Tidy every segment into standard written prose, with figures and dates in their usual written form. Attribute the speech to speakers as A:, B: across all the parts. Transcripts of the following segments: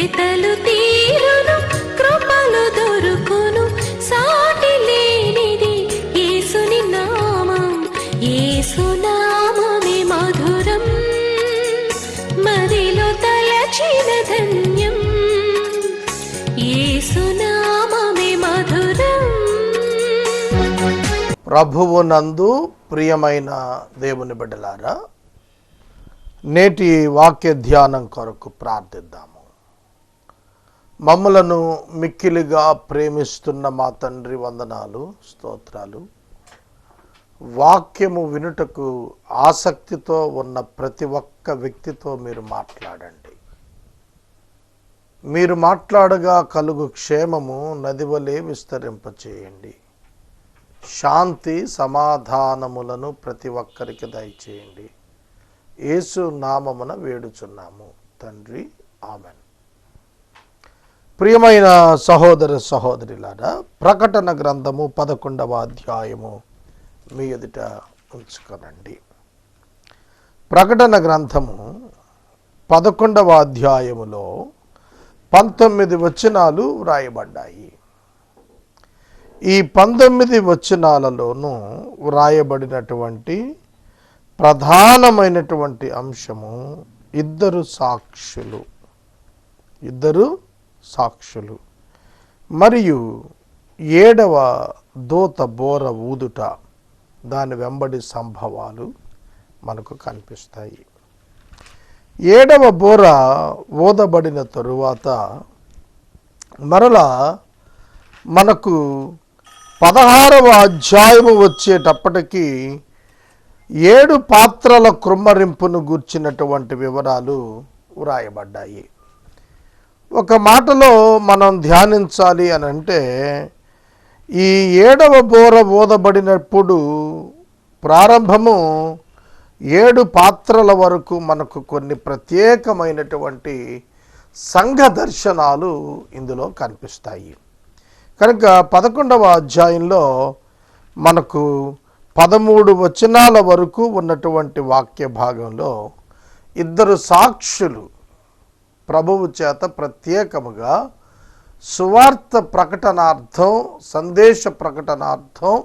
A: వెతలు తీరును, కృపలు దొరుకును, సాటి లేనిది యేసుని నామం. యేసునామమే మధురం, మదిలో తలచిన ధన్యం. యేసునామమే మధురం.
B: ప్రభువునందు ప్రియమైన దేవుని బిడ్డలారా, నేటి వాక్య ధ్యానం కొరకు ప్రార్థిద్దాము. మమ్మలను మిక్కిలిగా ప్రేమిస్తున్న మా తండ్రి, వందనాలు, స్తోత్రాలు. వాక్యము వినుటకు ఆసక్తితో ఉన్న ప్రతి ఒక్క వ్యక్తితో మీరు మాట్లాడండి. మీరు మాట్లాడగా కలుగు క్షేమము నదివలే విస్తరింపచేయండి. శాంతి సమాధానములను ప్రతి ఒక్కరికి దయచేయండి. యేసు నామమున వేడుచున్నాము తండ్రి, ఆమెన్. ప్రియమైన సహోదర సహోదరులారా, ప్రకటన గ్రంథము 11వ అధ్యాయము మీ ఎదుట ఉంచుకోనండి. ప్రకటన గ్రంథము 11వ అధ్యాయములో 19 వచనాలు వ్రాయబడ్డాయి. ఈ 19 వచనాలలోనూ వ్రాయబడినటువంటి ప్రధానమైనటువంటి అంశము ఇద్దరు సాక్షులు మరియు 7వ దూత బోర ఊదుట, దాని వెంబడి సంభవాలు మనకు కనిపిస్తాయి. 7వ బోర ఊదబడిన తరువాత మరలా మనకు 16వ అధ్యాయము వచ్చేటప్పటికి 7 పాత్రల కృమ్మరింపును గూర్చినటువంటి వివరాలు వ్రాయబడ్డాయి. ఒక మాటలో మనం ధ్యానించాలి అని అంటే, ఈ 7వ బోర ఊదబడినప్పుడు ప్రారంభము 7 పాత్రల వరకు మనకు కొన్ని ప్రత్యేకమైనటువంటి సంఘ దర్శనాలు ఇందులో కనిపిస్తాయి. కనుక 11వ అధ్యాయంలో మనకు 13 వచనాల వరకు ఉన్నటువంటి వాక్య భాగంలో ఇద్దరు సాక్షులు ప్రభువు చేత ప్రత్యేకముగా సువార్త ప్రకటనార్థం, సందేశ ప్రకటనార్థం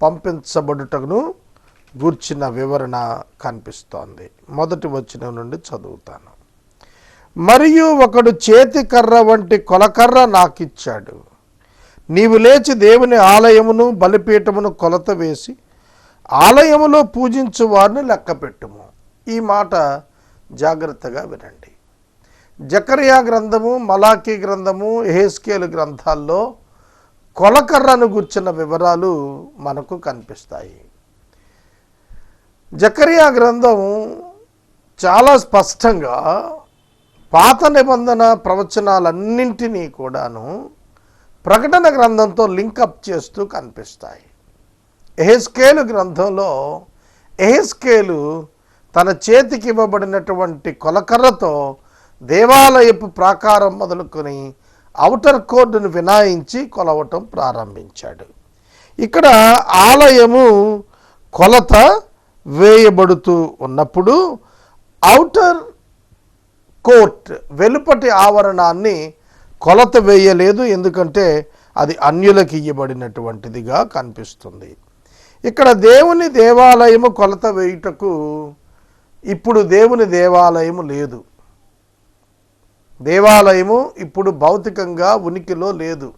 B: పంపించబడుటను గూర్చిన వివరణ కనిపిస్తోంది. మొదటి వచనం నుండి చదువుతాను. మరియు ఒకడు చేతి కర్ర వంటి కొలకర్ర నాకిచ్చాడు. నీవు లేచి దేవుని ఆలయమును బలిపీఠమును కొలత వేసి ఆలయములో పూజించు వారిని లెక్కపెట్టుము. ఈ మాట జాగ్రత్తగా వినండి. జకరియా గ్రంథము, మలాకీ గ్రంథము, యెహెజ్కేలు గ్రంథాల్లో కొలకర్రను గుర్చిన వివరాలు మనకు కనిపిస్తాయి. జకరియా గ్రంథం చాలా స్పష్టంగా పాత నిబంధన ప్రవచనాలన్నింటినీ కూడాను ప్రకటన గ్రంథంతో లింకప్ చేస్తూ కనిపిస్తాయి. యెహెజ్కేలు గ్రంథంలో యెహెజ్కేలు తన చేతికి ఇవ్వబడినటువంటి కొలకర్రతో దేవాలయపు ప్రాకారం మొదలుకొని ఔటర్ కోర్టును వినాయించి కొలవటం ప్రారంభించాడు. ఇక్కడ ఆలయము కొలత వేయబడుతూ ఉన్నప్పుడు ఔటర్ కోర్ట్, వెలుపటి ఆవరణాన్ని కొలత వేయలేదు. ఎందుకంటే అది అన్యులకు ఇయ్యబడినటువంటిదిగా కనిపిస్తుంది. ఇక్కడ దేవుని దేవాలయము కొలత వేయుటకు ఇప్పుడు దేవుని దేవాలయము లేదు. దేవాలయము ఇప్పుడు భౌతికంగా ఉనికిలో లేదు.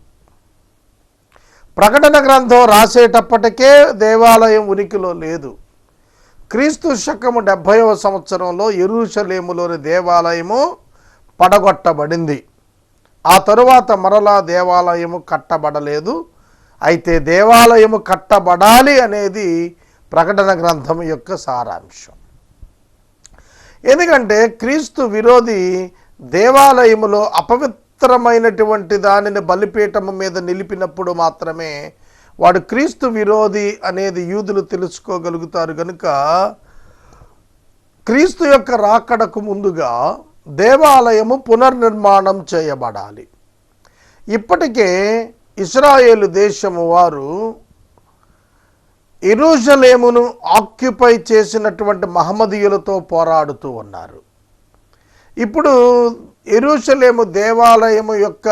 B: ప్రకటన గ్రంథం రాసేటప్పటికే దేవాలయం ఉనికిలో లేదు. క్రీస్తు శకము 70వ సంవత్సరంలో యెరూషలేములోని దేవాలయము పడగొట్టబడింది. ఆ తరువాత మరలా దేవాలయము కట్టబడలేదు. అయితే దేవాలయము కట్టబడాలి అనేది ప్రకటన గ్రంథం యొక్క సారాంశం. ఎందుకంటే క్రీస్తు విరోధి దేవాలయములో అపవిత్రమైనటువంటి దానిని బలిపీఠము మీద నిలిపినప్పుడు మాత్రమే వాడు క్రీస్తు విరోధి అనేది యూదులు తెలుసుకోగలుగుతారు. కనుక క్రీస్తు యొక్క రాకడకు ముందుగా దేవాలయము పునర్నిర్మాణం చేయబడాలి. ఇప్పటికే ఇశ్రాయేలు దేశము వారు యెరూషలేమును ఆక్యుపై చేసినటువంటి మహమ్మదీయులతో పోరాడుతూ ఉన్నారు. ఇప్పుడు యెరూషలేము దేవాలయము యొక్క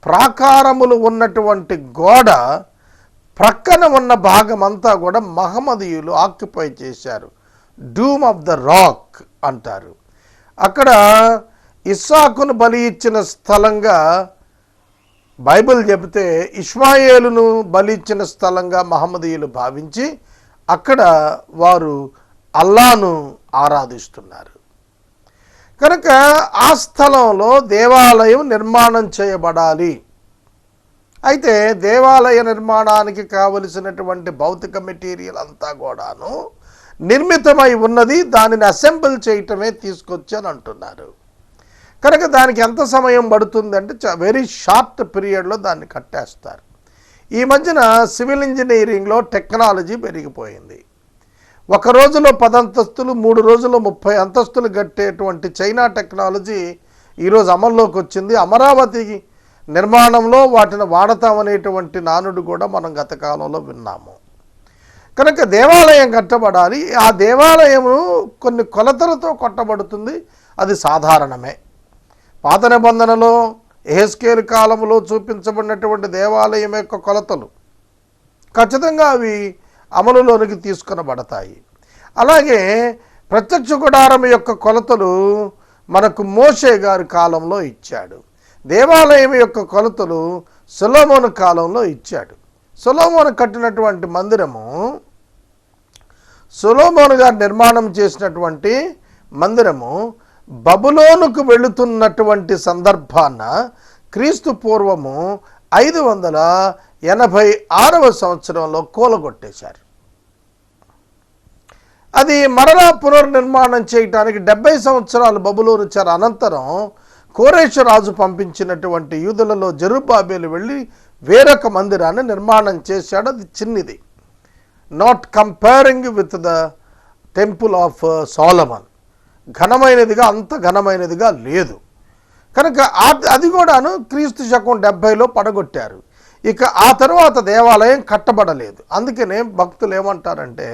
B: ప్రాకారములు ఉన్నటువంటి గోడ ప్రక్కన ఉన్న భాగం అంతా కూడా మహమ్మదీయులు ఆక్యుపై చేశారు. డూమ్ ఆఫ్ ద రాక్ అంటారు. అక్కడ ఇస్సాకును బలి ఇచ్చిన స్థలంగా బైబిల్ చెబితే ఇష్మాయేలును బలి ఇచ్చిన స్థలంగా మహమ్మదీయులు భావించి అక్కడ వారు అల్లాను ఆరాధిస్తున్నారు. కనుక ఆ స్థలంలో దేవాలయం నిర్మాణం చేయబడాలి. అయితే దేవాలయ నిర్మాణానికి కావలసినటువంటి భౌతిక మెటీరియల్ అంతా కూడాను నిర్మితమై ఉన్నది. దానిని అసెంబుల్ చేయటమే తీసుకొచ్చి అని అంటున్నారు. కనుక దానికి ఎంత సమయం పడుతుందంటే వెరీ షార్ట్ పీరియడ్లో దాన్ని కట్టేస్తారు. ఈ మధ్యన సివిల్ ఇంజనీరింగ్లో టెక్నాలజీ పెరిగిపోయింది. ఒక రోజులో 10 అంతస్తులు, 3 రోజుల్లో 30 అంతస్తులు కట్టేటువంటి చైనా టెక్నాలజీ ఈరోజు అమల్లోకి వచ్చింది. అమరావతి నిర్మాణంలో వాటిని వాడతామనేటువంటి నానుడు కూడా మనం గత కాలంలో విన్నాము. కనుక దేవాలయం కట్టబడాలి. ఆ దేవాలయము కొన్ని కొలతలతో కట్టబడుతుంది. అది సాధారణమే. పాత నిబంధనలో యెహెజ్కేలు కాలంలో చూపించబడినటువంటి దేవాలయం యొక్క కొలతలు ఖచ్చితంగా అవి అమలులోనికి తీసుకొనబడతాయి. అలాగే ప్రత్యక్ష గుడారం యొక్క కొలతలు మనకు మోషే గారి కాలంలో ఇచ్చాడు. దేవాలయం యొక్క కొలతలు సొలొమోను కాలంలో ఇచ్చాడు. సొలొమోను కట్టినటువంటి మందిరము, సొలొమోను గారు నిర్మాణం చేసినటువంటి మందిరము బబులోనుకు వెళుతున్నటువంటి సందర్భాన క్రీస్తు పూర్వము 586వ సంవత్సరంలో కూలగొట్టేశారు. అది మరలా పునర్నిర్మాణం చేయటానికి 70 సంవత్సరాలు బబులోను చెర అనంతరం కోరేషు రాజు పంపించినటువంటి యూదులలో జెరుబ్బాబెలు వెళ్ళి వేరొక మందిరాన్ని నిర్మాణం చేశాడు. అది చిన్నది, not comparing with the temple of Solomon. ఘనమైనదిగా, అంత ఘనమైనదిగా లేదు. కనుక అది కూడాను క్రీస్తు శకం 70లో పడగొట్టారు. ఇక ఆ తర్వాత దేవాలయం కట్టబడలేదు. అందుకనే భక్తులు ఏమంటారంటే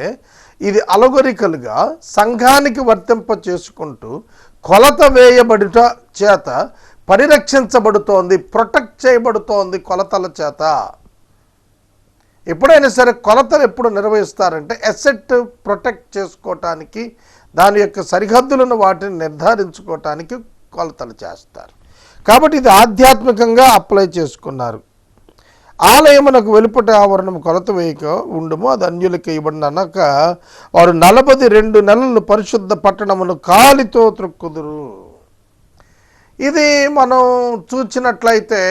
B: ఇది అలగొరికలుగా సంఘానికి వర్తింప చేసుకుంటూ కొలత వేయబడుట చేత పరిరక్షించబడుతోంది, ప్రొటెక్ట్ చేయబడుతోంది కొలతల చేత. ఎప్పుడైనా సరే కొలతలు ఎప్పుడు నిర్వహిస్తారంటే ఎసెట్ ప్రొటెక్ట్ చేసుకోవటానికి, దాని యొక్క సరిహద్దులను వాటిని నిర్ధారించుకోవటానికి కొలతలు చేస్తారు. కాబట్టి ఇది ఆధ్యాత్మికంగా అప్లై చేసుకున్నారు. ఆలయమునకు వెలుపటి ఆవరణం కొలత వేయక ఉండుము, అది అన్యులకు ఇవ్వబడిన అనక వారు 42 నెలలు పరిశుద్ధ పట్టణమును కాలితో త్రొక్కుదురు. ఇది మనం చూసినట్లయితే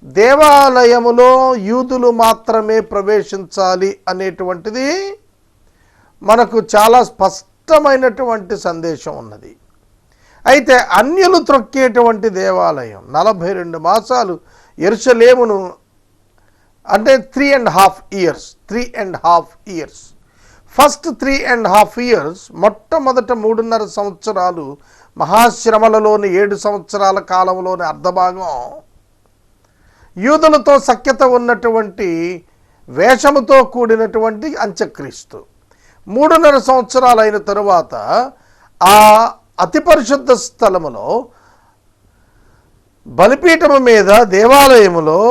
B: దేవాలయములో యూదులు మాత్రమే ప్రవేశించాలి అనేటువంటిది మనకు చాలా స్పష్టమైనటువంటి సందేశం ఉన్నది. అయితే అన్యులు త్రొక్కేటువంటి దేవాలయం 42 మాసాలు యెరూషలేమును అంటే 3.5 ఇయర్స్. ఫస్ట్ 3.5 ఇయర్స్, మొట్టమొదట 3.5 సంవత్సరాలు మహాశ్రమలలోని 7 సంవత్సరాల కాలంలోని అర్ధభాగం యూదులతో సఖ్యత ఉన్నటువంటి వేషముతో కూడినటువంటి అంత్యక్రీస్తు. 3.5 సంవత్సరాలు అయిన తరువాత ఆ అతి పరిశుద్ధ స్థలములో బలిపీఠము మీద దేవాలయములో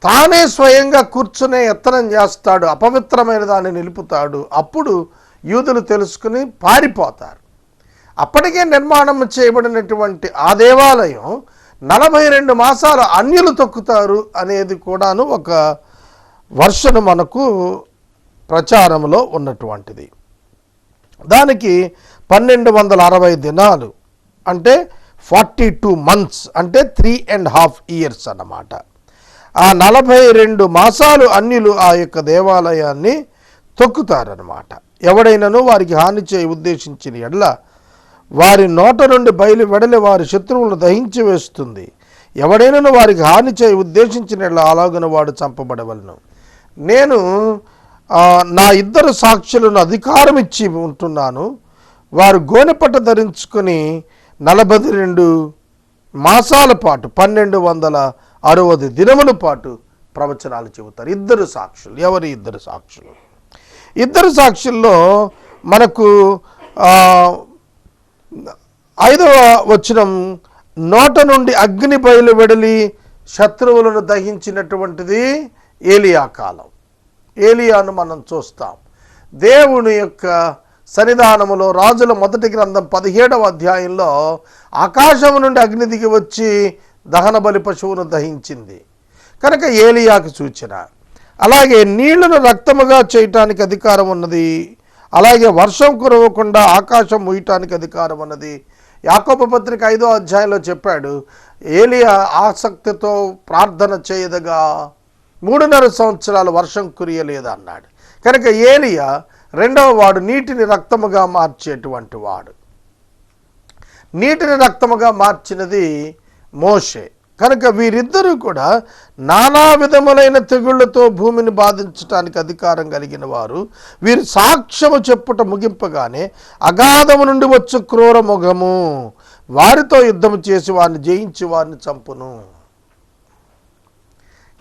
B: తానే స్వయంగా కూర్చునే యత్నం చేస్తాడు, అపవిత్రమైన దాన్ని నిలుపుతాడు. అప్పుడు యూదులు తెలుసుకుని పారిపోతారు. అప్పటికే నిర్మాణం చేయబడినటువంటి ఆ దేవాలయం 42 మాసాలు అన్యులు తొక్కుతారు అనేది కూడాను ఒక వర్షను మనకు ప్రచారంలో ఉన్నటువంటిది. దానికి 1260 దినాలు అంటే 42 మంత్స్ అంటే 3.5 ఇయర్స్ అన్నమాట. ఆ 42 మాసాలు అన్యులు ఆ యొక్క దేవాలయాన్ని తొక్కుతారన్నమాట. ఎవడైనాను వారికి హాని చేయ ఉద్దేశించిన ఎడల వారి నోట నుండి బయలు వెడలి వారి శత్రువులను దహించి వేస్తుంది. ఎవడైనాను వారికి హాని చేయ ఉద్దేశించిన ఎడల అలాగున వాడు చంపబడవలను. నేను నా 2 సాక్షులను అధికారం ఇచ్చి ఉంటున్నాను. వారు గోనెపట్ట ధరించుకొని 42 మాసాల పాటు 1260 దినముల పాటు ప్రవచనాలు చెబుతారు. 2 సాక్షులు. ఎవరి 2 సాక్షులు? 2 సాక్షుల్లో మనకు 5వ వచనం, నోట నుండి అగ్ని బయలు వెడలి శత్రువులను దహించినటువంటిది ఏలియా కాలం. ఏలియాను మనం చూస్తాం. దేవుని యొక్క సన్నిధానములో రాజుల మొదటి గ్రంథం 17వ అధ్యాయంలో ఆకాశం నుండి అగ్ని దిగి వచ్చి దహన బలి పశువును దహించింది కనుక ఏలియాకు సూచన. అలాగే నీళ్లను రక్తముగా చేయటానికి అధికారం ఉన్నది. అలాగే వర్షం కురవకుండా ఆకాశం ముయ్యటానికి అధికారం ఉన్నది. యాకోబు పత్రిక 5వ అధ్యాయంలో చెప్పాడు, ఏలియా ఆసక్తితో ప్రార్థన చేయదగా 3.5 సంవత్సరాలు వర్షం కురియలేదు అన్నాడు. కనుక ఏలియా రెండవ వాడు, నీటిని రక్తముగా మార్చేటువంటి వాడు. నీటిని రక్తముగా మార్చినది మోషే. కనుక వీరిద్దరూ కూడా నానా విధములైన తెగుళ్లతో భూమిని బాధించటానికి అధికారం కలిగిన వారు. వీరు సాక్ష్యము చెప్పుట ముగింపగానే అగాధము నుండి వచ్చు క్రూర మొగము వారితో యుద్ధము చేసి వారిని జయించి వారిని చంపును.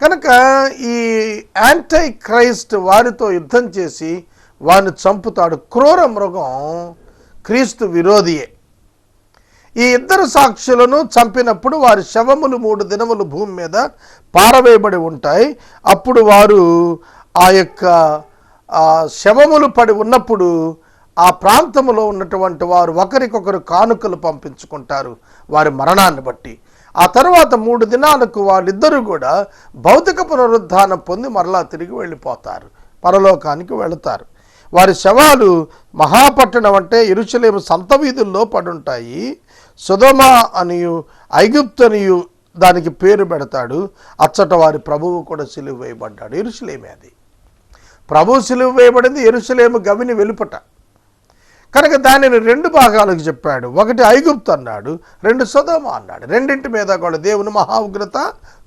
B: కనుక ఈ యాంటై క్రైస్ట్ వారితో యుద్ధం చేసి వారిని చంపుతాడు. క్రూర మృగం క్రీస్తు విరోధియే. ఈ ఇద్దరు సాక్షులను చంపినప్పుడు వారి శవములు 3 దినములు భూమి మీద పారవేయబడి ఉంటాయి. అప్పుడు వారు ఆ యొక్క శవములు పడి ఉన్నప్పుడు ఆ ప్రాంతంలో ఉన్నటువంటి వారు ఒకరికొకరు కానుకలు పంపించుకుంటారు వారి మరణాన్ని బట్టి. ఆ తర్వాత 3 దినాలకు వాళ్ళిద్దరూ కూడా భౌతిక పునరుద్ధానం పొంది మరలా తిరిగి వెళ్ళిపోతారు, పరలోకానికి వెళతారు. వారి శవాలు మహాపట్టణం అంటే యెరూషలేము సంత వీధుల్లో పడుంటాయి. సొదొమ అనియు ఐగుప్తు అనియు దానికి పేరు పెడతాడు. అచ్చట వారి ప్రభువు కూడా సిలువ వేయబడ్డాడు. యెరూషలేమే అది. ప్రభువు సిలువ వేయబడింది యెరూషలేము గవిని వెలుపట. కనుక దానిని 2 భాగాలకు చెప్పాడు. ఒకటి ఐగుప్తు అన్నాడు, 2 సొదొమ అన్నాడు. రెండింటి మీద కూడా దేవుని మహా ఉగ్రత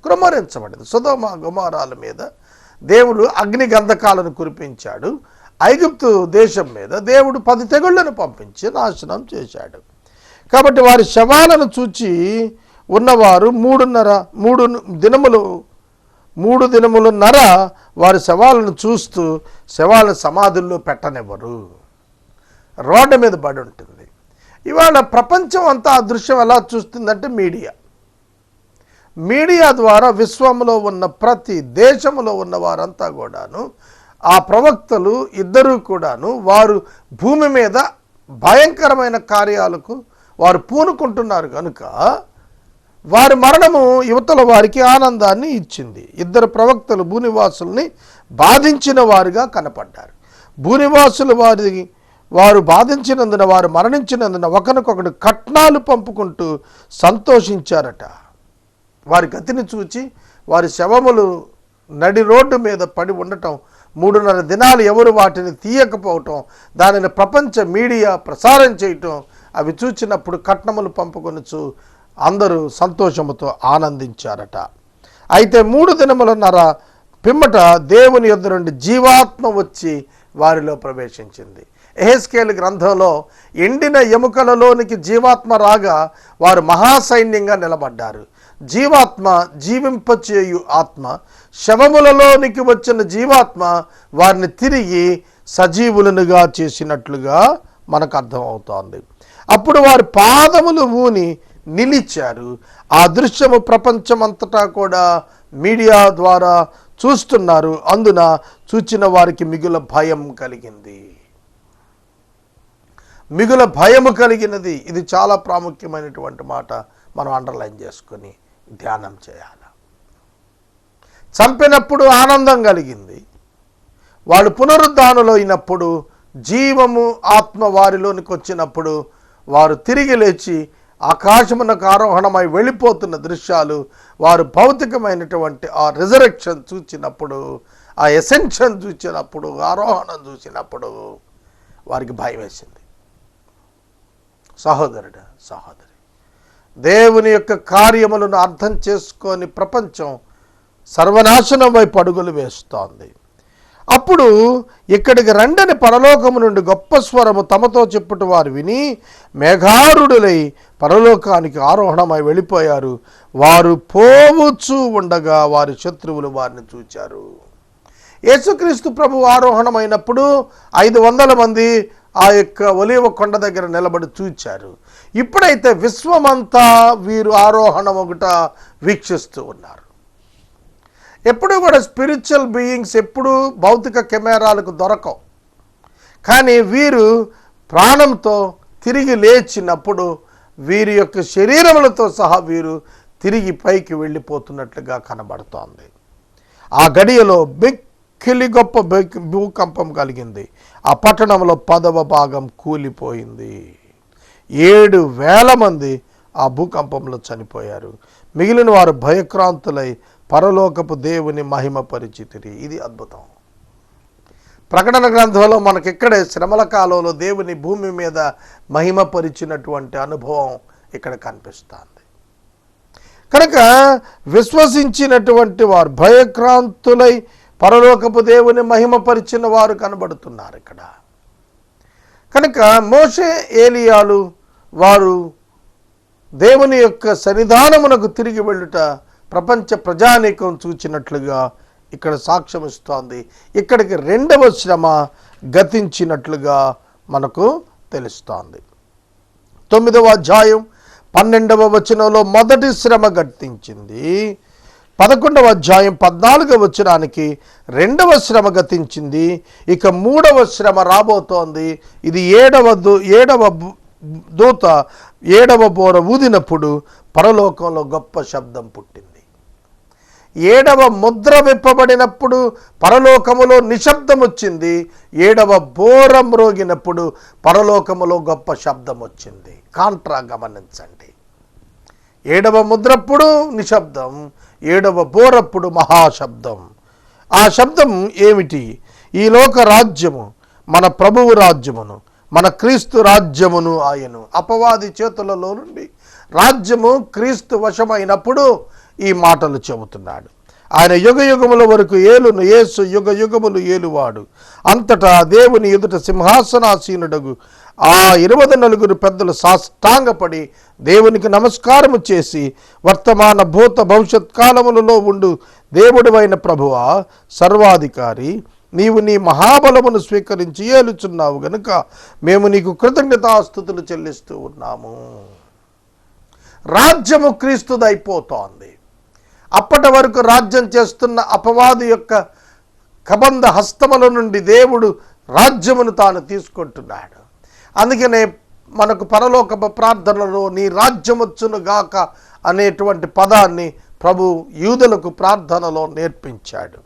B: కుమ్మరించబడింది. సొదొమ గొమొర్రాల మీద దేవుడు అగ్ని గంధకాలను కురిపించాడు. ఐగుప్తు దేశం మీద దేవుడు 10 తెగుళ్లను పంపించి నాశనం చేశాడు. కాబట్టి వారి శవాలను చూచి ఉన్నవారు 3 దినములున్నర వారి శవాలను చూస్తూ శవాలను సమాధుల్లో పెట్టనివ్వరు. రోడ్డు మీద పడి ఉంటుంది. ఇవాళ ప్రపంచం అంతా ఆ దృశ్యం ఎలా చూస్తుందంటే మీడియా ద్వారా విశ్వంలో ఉన్న ప్రతి దేశంలో ఉన్న వారంతా కూడాను, ఆ ప్రవక్తలు ఇద్దరూ కూడాను వారు భూమి మీద భయంకరమైన కార్యాలకు వారు పూనుకుంటున్నారు కనుక వారి మరణము యువతల వారికి ఆనందాన్ని ఇచ్చింది. 2 ప్రవక్తలు భూనివాసుల్ని బాధించిన వారుగా కనపడ్డారు. భూనివాసులు వారు బాధించినందున, వారు మరణించినందున ఒకరికొకడు కట్నాలు పంపుకుంటూ సంతోషించారట. వారి గతిని చూచి వారి శవములు నడి రోడ్డు మీద పడి ఉండటం, 3.5 దినాలు ఎవరు వాటిని తీయకపోవటం, దానిని ప్రపంచ మీడియా ప్రసారం చేయటం, అవి చూచినప్పుడు కట్నములు పంపుకొనుచు అందరూ సంతోషముతో ఆనందించారట. అయితే 3 దినములున్నర పిమ్మట దేవుని యొద్ద నుండి జీవాత్మ వచ్చి వారిలో ప్రవేశించింది. యెహెజ్కేలు గ్రంథంలో ఎండిన ఎముకలలోనికి జీవాత్మ రాగా వారు మహాసైన్యంగా నిలబడ్డారు. జీవాత్మ జీవింపచేయు ఆత్మ, శవములలోనికి వచ్చిన జీవాత్మ వారిని తిరిగి సజీవులనుగా చేసినట్లుగా మనకు అర్థమవుతోంది. అప్పుడు వారి పాదములు ఊని నిలిచారు. ఆ దృశ్యము ప్రపంచమంతటా కూడా మీడియా ద్వారా చూస్తున్నారు. అందున చూచిన వారికి మిగుల భయం కలిగింది. మిగుల భయము కలిగినది. ఇది చాలా ప్రాముఖ్యమైనటువంటి మాట. మనం అండర్లైన్ చేసుకొని ధ్యానం చేయాలి. చంపినప్పుడు ఆనందం కలిగింది. వాళ్ళు పునరుద్ధానులు అయినప్పుడు, జీవము ఆత్మ వారిలోనికి వచ్చినప్పుడు వారు తిరిగి లేచి ఆకాశమునకు ఆరోహణమై వెళ్ళిపోతున్న దృశ్యాలు, వారు భౌతికమైనటువంటి ఆ రిజరెక్షన్ చూచినప్పుడు, ఆ ఎసెన్షన్ చూసినప్పుడు, ఆరోహణం చూసినప్పుడు వారికి భయం వేసింది. సహోదరుడు, సహోదరి, దేవుని యొక్క కార్యములను అర్థం చేసుకొని ప్రపంచం సర్వనాశనం వైపు అడుగులు వేస్తోంది. అప్పుడు ఇక్కడికి రండని పరలోకము నుండి గొప్ప స్వరము తమతో చెప్పుట వారు విని మేఘారుడులై పరలోకానికి ఆరోహణమై వెళ్ళిపోయారు. వారు పోవచ్చు ఉండగా వారి శత్రువులు వారిని చూచారు. యేసుక్రీస్తు ప్రభు ఆరోహణమైనప్పుడు 500 మంది ఆ యొక్క ఒలీవ కొండ దగ్గర నిలబడి చూచారు. ఇప్పుడైతే విశ్వమంతా వీరు ఆరోహణ ఒకట వీక్షిస్తూ ఉన్నారు. ఎప్పుడు కూడా స్పిరిచువల్ బీయింగ్స్ ఎప్పుడు భౌతిక కెమెరాలకు దొరకవు. కానీ వీరు ప్రాణంతో తిరిగి లేచినప్పుడు వీరి యొక్క శరీరములతో సహా వీరు తిరిగి పైకి వెళ్ళిపోతున్నట్లుగా కనబడుతోంది. ఆ గడియలో మిక్కిలి గొప్ప భూకంపం కలిగింది. ఆ పట్టణంలో 10వ భాగం కూలిపోయింది. 7,000 మంది ఆ భూకంపంలో చనిపోయారు. మిగిలిన వారు భయక్రాంతులై పరలోకపు దేవుని మహిమ పరిచితిరి. ఇది అద్భుతం. ప్రకటన గ్రంథంలో మనకిక్కడే శ్రమల కాలంలో దేవుని భూమి మీద మహిమ పరిచినటువంటి అనుభవం ఇక్కడ కనిపిస్తుంది. కనుక విశ్వసించినటువంటి వారు భయక్రాంతులై పరలోకపు దేవుని మహిమపరిచిన వారు కనబడుతున్నారు ఇక్కడ. కనుక మోషే ఏలియాలు వారు దేవుని యొక్క సన్నిధానమునకు తిరిగి వెళ్ళుట ప్రపంచ ప్రజానీకం చూచినట్లుగా ఇక్కడ సాక్ష్యం ఇస్తోంది. ఇక్కడికి 2వ శ్రమ గతించినట్లుగా మనకు తెలుస్తోంది. 9వ అధ్యాయం 12వ వచనంలో మొదటి శ్రమ గతించింది. 11వ అధ్యాయం 14వ వచనానికి 2వ శ్రమ గతించింది. ఇక 3వ శ్రమ రాబోతోంది. ఇది 7వ దూత 7వ బోర ఊదినప్పుడు పరలోకంలో గొప్ప శబ్దం పుట్టింది. 7వ ముద్ర విప్పబడినప్పుడు పరలోకములో నిశ్శబ్దం వచ్చింది. 7వ బోర మ్రోగినప్పుడు పరలోకములో గొప్ప శబ్దం వచ్చింది. కాంట్రా గమనించండి. 7వ ముద్రప్పుడు నిశ్శబ్దం, 7వ బోరప్పుడు మహాశబ్దం. ఆ శబ్దం ఏమిటి? ఈ లోక రాజ్యము మన ప్రభువు రాజ్యమును, మన క్రీస్తు రాజ్యమును ఆయను అపవాది చేతులలో నుండి రాజ్యము క్రీస్తు వశమైనప్పుడు ఈ మాటలు చెబుతున్నాడు. ఆయన యుగయుగముల వరకు ఏలును. యేసు యుగయుగములు ఏలువాడు. అంతటా దేవుని ఎదుట సింహాసనాసీనుడగు ఆ 24 పెద్దలు సాష్టాంగపడి దేవునికి నమస్కారము చేసి, వర్తమాన భూత భవిష్యత్ కాలములలో ఉండు దేవుడివైన ప్రభువా, సర్వాధికారి, నీవు నీ మహాబలమును స్వీకరించి ఏలుచున్నావు గనుక మేము నీకు కృతజ్ఞతాస్తుతులు చెల్లిస్తూ ఉన్నాము. రాజ్యము క్రీస్తుదైపోతోంది. అప్పటి వరకు రాజ్యం చేస్తున్న అపవాది యొక్క కబంధ హస్తముల నుండి దేవుడు రాజ్యమును తాను తీసుకుంటున్నాడు. అందుకనే మనకు పరలోకపు ప్రార్థనలో నీ రాజ్యం వచ్చును గాక అనేటువంటి పదాన్ని ప్రభు యూదులకు ప్రార్థనలో నేర్పించాడు.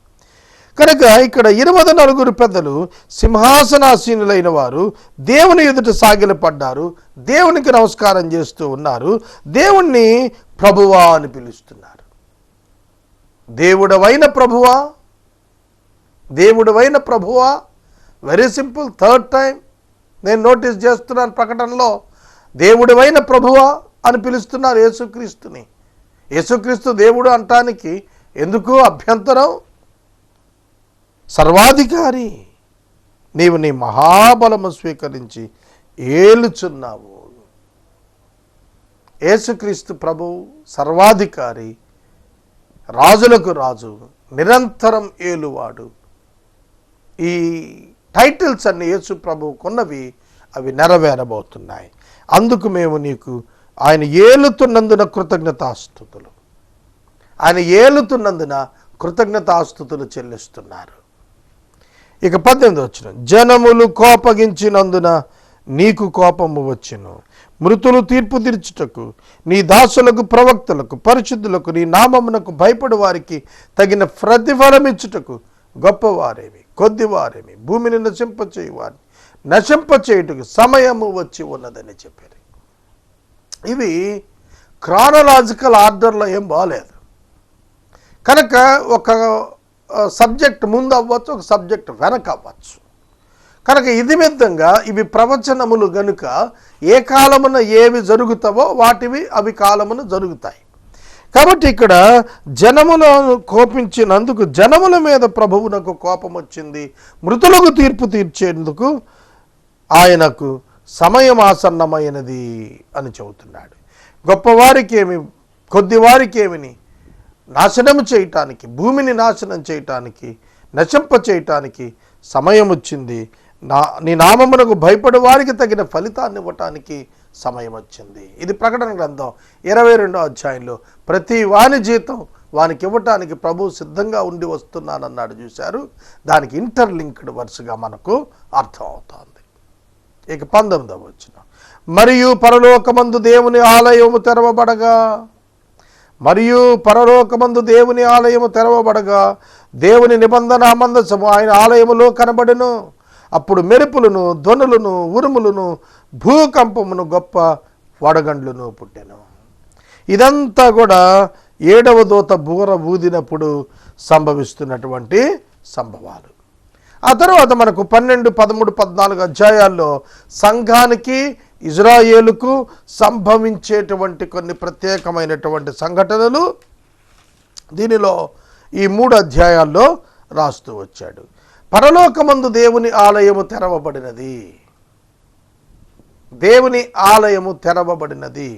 B: కనుక ఇక్కడ 24 పెద్దలు సింహాసనాసీనులైన వారు దేవుని ఎదుట సాగిలపడ్డారు. దేవునికి నమస్కారం చేస్తూ ఉన్నారు. దేవుణ్ణి ప్రభువా అని పిలుస్తున్నారు. దేవుడవైన ప్రభువా, దేవుడవైన ప్రభువా. Very simple. 3rd టైం నేను నోటీస్ చేస్తున్నాను ప్రకటనలో. దేవుడవైన ప్రభువా అని పిలుస్తున్నారు యేసుక్రీస్తుని. యేసుక్రీస్తు దేవుడు అంటానికి ఎందుకు అభ్యంతరం? సర్వాధికారి, నీవు నీ మహాబలము స్వీకరించి ఏలుచున్నావు. యేసుక్రీస్తు ప్రభువు సర్వాధికారి, రాజులకు రాజు, నిరంతరం ఏలువాడు. ఈ టైటిల్స్ అన్ని యేసు ప్రభువుకున్నవి, అవి నెరవేరబోతున్నాయి. అందుకు మేము నీకు ఆయన ఏలుతున్నందున కృతజ్ఞతాస్తుతులు, ఆయన ఏలుతున్నందున కృతజ్ఞతాస్తుతులు చెల్లిస్తున్నారు. ఇక 18వ వచనం, జనములు కోపగించినందున నీకు కోపము వచ్చును. మృతులు తీర్పు తీర్చుటకు నీ దాసులకు, ప్రవక్తలకు, పరిశుద్ధులకు, నీ నామమునకు భయపడు వారికి తగిన ప్రతిఫలమిచ్చుటకు గొప్పవారేమి కొద్దివారేమి భూమిని నశింపచేయువారిని నశింపచేయుటకు సమయము వచ్చి ఉన్నదని చెప్పారు. ఇవి క్రానలాజికల్ ఆర్డర్లో ఏం బాలేదు. కనుక ఒక సబ్జెక్ట్ ముందు అవ్వచ్చు, ఒక సబ్జెక్ట్ వెనక అవ్వచ్చు. కనుక ఇది విధంగా ఇవి ప్రవచనములు గనుక ఏ కాలమున ఏవి జరుగుతావో వాటివి అవి కాలమున జరుగుతాయి. కాబట్టి ఇక్కడ జనములను కోపించినందుకు జనముల మీద ప్రభువునకు కోపం వచ్చింది. మృతులకు తీర్పు తీర్చేందుకు ఆయనకు సమయం ఆసన్నమైనది అని చెబుతున్నాడు. గొప్పవారికి ఏమి కొద్దివారికి ఏమిని నాశనం చేయటానికి, భూమిని నాశనం చేయటానికి, నశింప చేయటానికి సమయం వచ్చింది. నీ నామమునకు భయపడి వారికి తగిన ఫలితాన్ని ఇవ్వటానికి సమయం వచ్చింది. ఇది ప్రకటన గ్రంథం 22వ అధ్యాయంలో ప్రతి వాని జీతం వానికి ఇవ్వటానికి ప్రభు సిద్ధంగా ఉండి వస్తున్నానన్నాడు. చూశారు, దానికి ఇంటర్లింక్డ్ వర్స్గా మనకు అర్థం అవుతుంది. ఇక 19వ వచనం, మరియు పరలోకమందు దేవుని ఆలయము తెరవబడగా, దేవుని నిబంధన మందసము ఆయన ఆలయములో కనబడెను. అప్పుడు మెరుపులను, ధ్వనులను, ఉరుములను, భూకంపమును, గొప్ప వడగండ్లను పుట్టెను. ఇదంతా కూడా 7వ దూత బూర ఊదినప్పుడు సంభవిస్తున్నటువంటి సంభవాలు. ఆ తర్వాత మనకు 12, 13, 14 అధ్యాయాల్లో సంఘానికి, ఇజ్రాయేలుకు సంభవించేటువంటి కొన్ని ప్రత్యేకమైనటువంటి సంఘటనలు దీనిలో ఈ 3 అధ్యాయాల్లో రాస్తూ వచ్చాడు. పరలోకమందు దేవుని ఆలయము తెరవబడినది. దేవుని ఆలయము తెరవబడినది.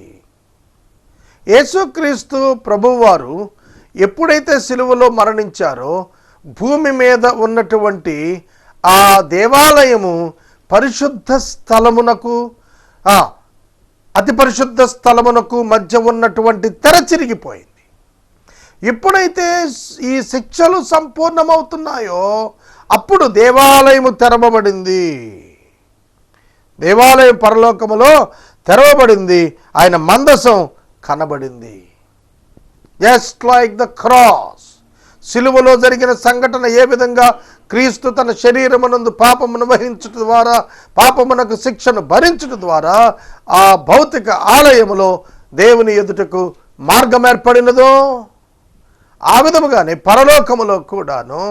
B: యేసుక్రీస్తు ప్రభువారు ఎప్పుడైతే సిలువలో మరణించారో భూమి మీద ఉన్నటువంటి ఆ దేవాలయము పరిశుద్ధ స్థలమునకు, అతి పరిశుద్ధ స్థలమునకు మధ్య ఉన్నటువంటి తెర చిరిగిపోయింది. ఎప్పుడైతే ఈ శిక్షలు సంపూర్ణమవుతున్నాయో అప్పుడు దేవాలయము తెరవబడింది. దేవాలయం పరలోకములో తెరవబడింది. ఆయన మందసం కనబడింది. జస్ట్ లైక్ ద క్రాస్, సిలువలో జరిగిన సంఘటన ఏ విధంగా క్రీస్తు తన శరీరమునందు పాపమును వహించుట ద్వారా, పాపమునకు శిక్షను భరించుట ద్వారా ఆ భౌతిక ఆలయములో దేవుని ఎదుటకు మార్గం ఏర్పడినదో, ఆ విధముగానే పరలోకములో కూడాను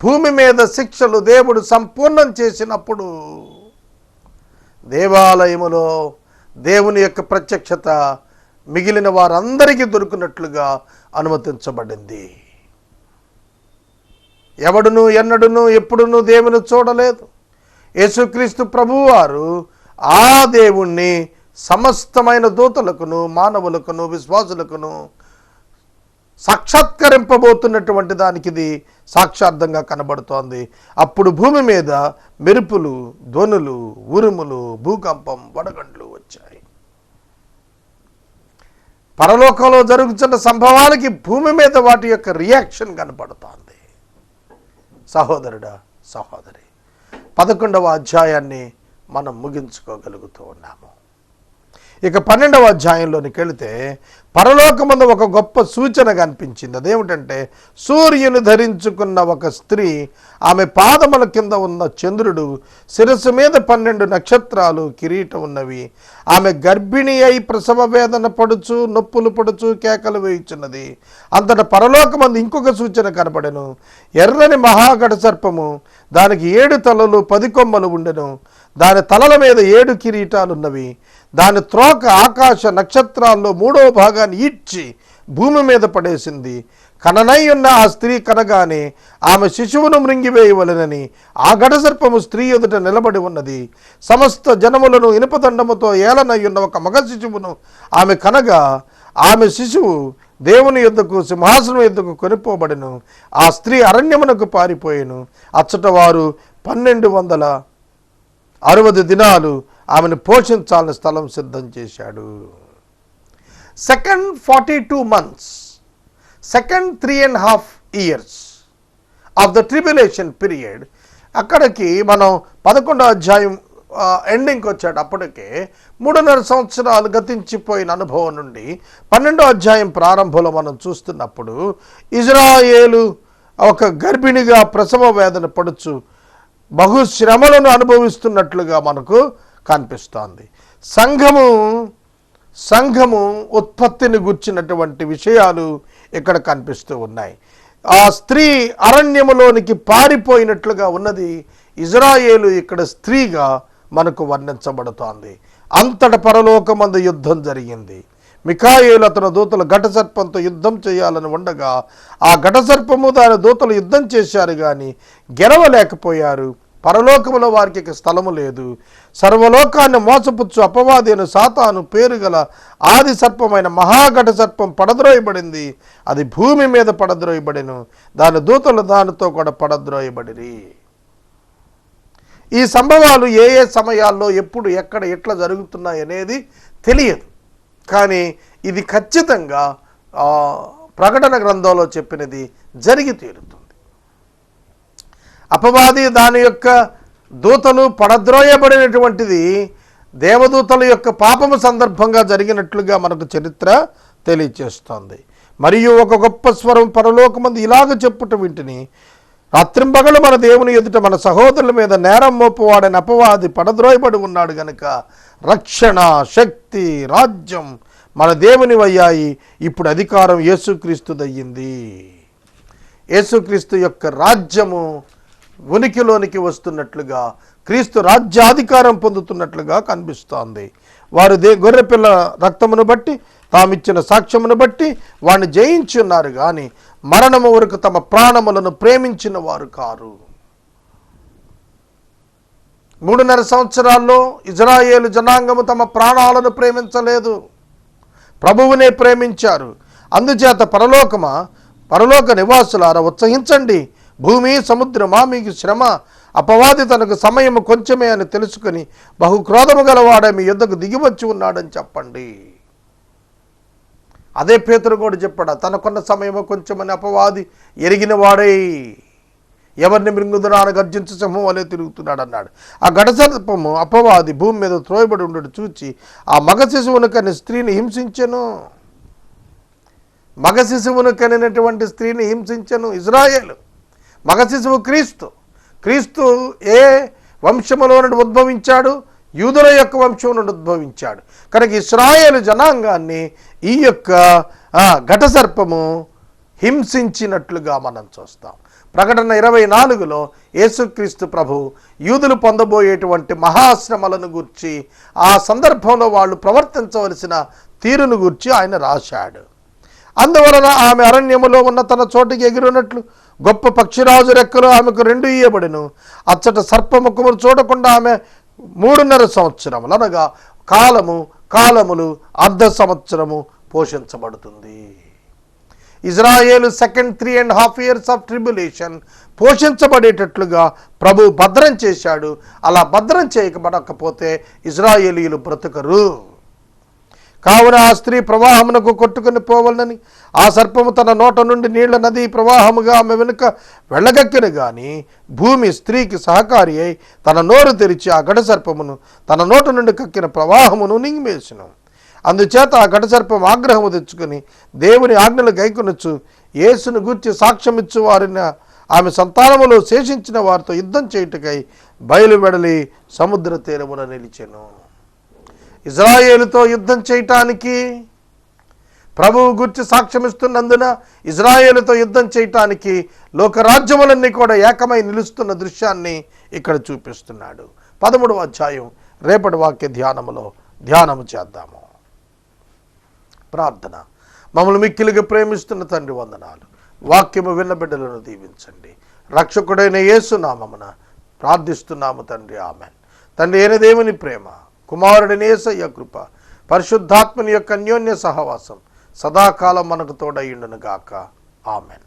B: భూమి మీద శిక్షలు దేవుడు సంపూర్ణం చేసినప్పుడు దేవాలయములో దేవుని యొక్క ప్రత్యక్షత మిగిలిన వారందరికీ దొరికినట్లుగా అనుమతించబడింది. ఎవడును ఎన్నడును ఎప్పుడును దేవుని చూడలేదు. యేసుక్రీస్తు ప్రభువారు ఆ దేవుణ్ణి సమస్తమైన దూతలకును, మానవులకును, విశ్వాసులకును సాక్షాత్కరింపబోతున్నటువంటి దానికి ఇది సాక్షార్థంగా కనబడుతోంది. అప్పుడు భూమి మీద మెరుపులు, ధ్వనులు, ఉరుములు, భూకంపం, వడగండ్లు వచ్చాయి. పరలోకంలో జరుగుతున్న సంభవాలకి భూమి మీద వాటి యొక్క రియాక్షన్ కనపడుతోంది. సహోదరుడా, సహోదరి, 11వ అధ్యాయాన్ని మనం ముగించుకోగలుగుతూ ఉన్నాము. ఇక 12వ అధ్యాయంలోనికి వెళితే పరలోకమందు ఒక గొప్ప సూచన కనిపించింది. అదేమిటంటే, సూర్యుని ధరించుకున్న ఒక స్త్రీ, ఆమె పాదముల కింద ఉన్న చంద్రుడు, శిరస్సు మీద 12 నక్షత్రాలు, కిరీటం ఉన్నవి. ఆమె గర్భిణి అయి ప్రసవ వేదన పడుచు, నొప్పులు పడుచు, కేకలు వేయుచున్నది. అంతటా పరలోకమందు ఇంకొక సూచన కనబడెను. ఎర్రని మహాగడ సర్పము, దానికి 7 తలలు 10 కొమ్మలు ఉండెను. దాని తలల మీద 7 కిరీటాలున్నవి. దాని త్రోక ఆకాశ నక్షత్రాల్లో 3వ భాగాన్ని ఈడ్చి భూమి మీద పడేసింది. కననై ఉన్న ఆ స్త్రీ కనగానే ఆమె శిశువును మృంగివేయవలెనని ఆ గడసర్పము స్త్రీ ఎదుట నిలబడి ఉన్నది. సమస్త జనములను ఇనుపదండముతో ఏలనై ఉన్న ఒక మగ శిశువును ఆమె కనగా, ఆమె శిశువు దేవుని యొద్దకు, సింహాసనం యొద్దకు కొనిపోబడెను. ఆ స్త్రీ అరణ్యమునకు పారిపోయెను. అచ్చట వారు 1260 దినాలు ఆమెను పోషించాలని స్థలం సిద్ధం చేశాడు. Second 42 months, second 3.5 years of the tribulation period, అక్కడికి మనం 11వ అధ్యాయం ఎండింగ్కి వచ్చాడు. అప్పటికే 3.5 సంవత్సరాలు గతించిపోయిన అనుభవం నుండి 12వ అధ్యాయం ప్రారంభంలో మనం చూస్తున్నప్పుడు ఇజ్రాయేలు ఒక గర్భిణిగా ప్రసవ వేదన పడుచు బహుశ్రమలను అనుభవిస్తున్నట్లుగా మనకు కనిపిస్తోంది. సంఘము ఉత్పత్తిని గుర్చినటువంటి విషయాలు ఇక్కడ కనిపిస్తూ ఉన్నాయి. ఆ స్త్రీ అరణ్యములోనికి పారిపోయినట్లుగా ఉన్నది. ఇజ్రాయేలు ఇక్కడ స్త్రీగా మనకు వర్ణించబడుతోంది. అంతట పరలోకమందు యుద్ధం జరిగింది. మిఖాయేలు అతని దూతలు ఘటసర్పంతో యుద్ధం చేయాలని ఉండగా ఆ ఘటసర్పము దాని దూతలు యుద్ధం చేశారు, కానీ గెలవలేకపోయారు. పరలోకములో వారికి స్థలము లేదు. సర్వలోకాన్ని మోసపుచ్చు అపవాది అని సాతాను పేరు గల ఆది సర్పమైన మహాఘట సర్పం పడద్రోయబడింది. అది భూమి మీద పడద్రోయబడెను. దాని దూతలు దానితో కూడా పడద్రోయబడిరి. ఈ సంభవాలు ఏ ఏ సమయాల్లో ఎప్పుడు ఎక్కడ ఎట్లా జరుగుతున్నాయి అనేది తెలియదు. కానీ ఇది ఖచ్చితంగా ప్రకటన గ్రంథంలో చెప్పినది జరిగి తీరుతుంది. అపవాది దాని యొక్క దూతలు పడద్రోయబడినటువంటిది దేవదూతల యొక్క పాపము సందర్భంగా జరిగినట్లుగా మనకు చరిత్ర తెలియచేస్తోంది. మరియు ఒక గొప్ప స్వరం పరలోకమందు ఇలాగ చెప్పుట వింటిని, రాత్రింబగలు మన దేవుని ఎదుట మన సహోదరుల మీద నేరం మోపువాడని అపవాది పడద్రోయబడి ఉన్నాడు గనుక రక్షణ, శక్తి, రాజ్యం మన దేవుని అయ్యాయి. ఇప్పుడు అధికారం యేసుక్రీస్తుదయ్యింది. యేసుక్రీస్తు యొక్క రాజ్యము ఉనికిలోనికి వస్తున్నట్లుగా, క్రీస్తు రాజ్యాధికారం పొందుతున్నట్లుగా కనిపిస్తోంది. వారు గొర్రెపిల్ల రక్తమును బట్టి తామిచ్చిన సాక్ష్యమును బట్టి వాడిని జయించి ఉన్నారు, కానీ మరణము వరకు తమ ప్రాణములను ప్రేమించిన వారు కారు. 3.5 సంవత్సరాల్లో ఇజ్రాయేలు జనాంగము తమ ప్రాణాలను ప్రేమించలేదు, ప్రభువునే ప్రేమించారు. అందుచేత పరలోక నివాసులారా ఉత్సహించండి, భూమి సముద్రమా మీకు శ్రమ, అపవాది తనకు సమయము కొంచెమే అని తెలుసుకుని బహుక్రోధము గలవాడే మీ యుద్ధకు దిగివచ్చి ఉన్నాడని చెప్పండి. అదే పేతురు కూడా చెప్పాడు, తనకున్న సమయము కొంచెమని అపవాది ఎరిగిన వాడై ఎవరిని మృంగుదునాన గర్జించు సింహం వలె తిరుగుతున్నాడు అన్నాడు. ఆ ఘటసర్పము అపవాది భూమి మీద త్రోయబడి ఉండడు చూచి ఆ మగ శిశువును కని స్త్రీని హింసించెను. మగ శిశువును కనినటువంటి స్త్రీని హింసించెను ఇజ్రాయేలు. మగ శిశువు క్రీస్తు ఏ వంశములో నుండి ఉద్భవించాడు? యూదుల యొక్క వంశం నుండి ఉద్భవించాడు. కనుక ఇశ్రాయేలు జనాంగాన్ని ఈ యొక్క ఘటసర్పము హింసించినట్లుగా మనం చూస్తాం. ప్రకటన 24లో యేసుక్రీస్తు ప్రభు యూదులు పొందబోయేటువంటి మహాశ్రమలను గూర్చి, ఆ సందర్భంలో వాళ్ళు ప్రవర్తించవలసిన తీరును గూర్చి ఆయన రాశాడు. అందువలన ఆమె అరణ్యములో ఉన్న తన చోటికి ఎగిరినట్లు గొప్ప పక్షిరాజు రెక్కలు ఆమెకు 2 ఇయ్యబడెను. అచ్చట సర్పముఖమును చూడకుండా ఆమె 3.5 సంవత్సరములు అనగా కాలములు అర్ధ సంవత్సరము పోషించబడుతుంది. ఇజ్రాయేలు సెకండ్ 3.5 years ఆఫ్ ట్రిబ్యులేషన్ పోషించబడేటట్లుగా ప్రభు భద్రం చేశాడు. అలా భద్రం చేయకపోతే ఇజ్రాయేలీయులు బ్రతుకరు. కావున ఆ స్త్రీ ప్రవాహమునకు కొట్టుకుని పోవాలని ఆ సర్పము తన నోట నుండి నీళ్ల నది ప్రవాహముగా ఆమె వెనుక వెళ్ళగక్కిన గాని భూమి స్త్రీకి సహకారి అయి తన నోరు తెరిచి ఆ ఘటసర్పమును తన నోట నుండి కక్కిన ప్రవాహమును నింగివేసెను. అందుచేత ఆ ఘటసర్పం ఆగ్రహము తెచ్చుకుని దేవుని ఆజ్ఞలు గైకొనొచ్చు యేసును గూర్చి సాక్ష్యమిచ్చు వారిని ఆమె సంతానములో శేషించిన వారితో యుద్ధం చేయుటకై బయలువెడలి సముద్ర తీరమున నిలిచెను. ఇజ్రాయేలుతో యుద్ధం చేయటానికి ప్రభువు గురించి సాక్ష్యమిస్తున్నందున ఇజ్రాయేలుతో యుద్ధం చేయటానికి లోకరాజ్యములన్నీ కూడా ఏకమై నిలుస్తున్న దృశ్యాన్ని ఇక్కడ చూపిస్తున్నాడు. 13వ అధ్యాయం రేపటి వాక్య ధ్యానము చేద్దాము. ప్రార్థన. మమ్మల్ని మిక్కిలిగా ప్రేమిస్తున్న తండ్రి వందనాలు. వాక్యము విన్న బిడ్డలను దీవించండి. రక్షకుడైన యేసు నామమున ప్రార్థిస్తున్నాము తండ్రి, ఆమెన్. తండ్రి అయిన దేవుని ప్రేమ, కుమారుడిని యేసయ్య కృప, పరిశుద్ధాత్మని యొక్క అన్యోన్య సహవాసం సదాకాలం మనకు తోడయ్యుండును గాక. ఆమెన్.